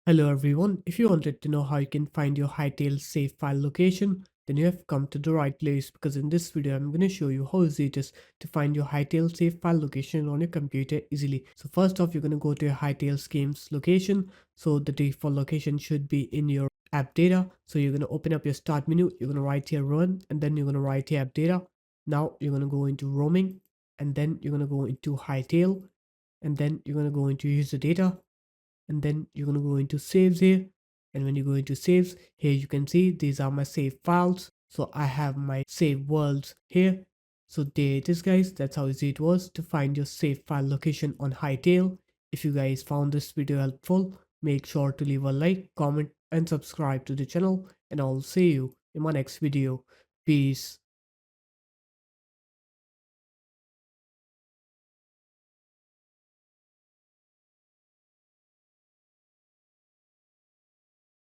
Hello everyone, if you wanted to know how you can find your Hytale save file location, then you have come to the right place because in this video I'm going to show you how easy it is to find your Hytale save file location on your computer easily. So first off, you're going to go to your Hytale games location. So the default location should be in your app data. So you're going to open up your start menu, you're going to write here run, and then you're going to write here app data. Now you're going to go into roaming, and then you're going to go into Hytale, and then you're going to go into user data, and then you're going to go into saves here. And when you go into saves here, you can see these are my save files. So I have my save worlds here. So there it is, guys. That's how easy it was to find your save file location on Hytale. If you guys found this video helpful, make sure to leave a like, comment, and subscribe to the channel, and I'll see you in my next video. Peace.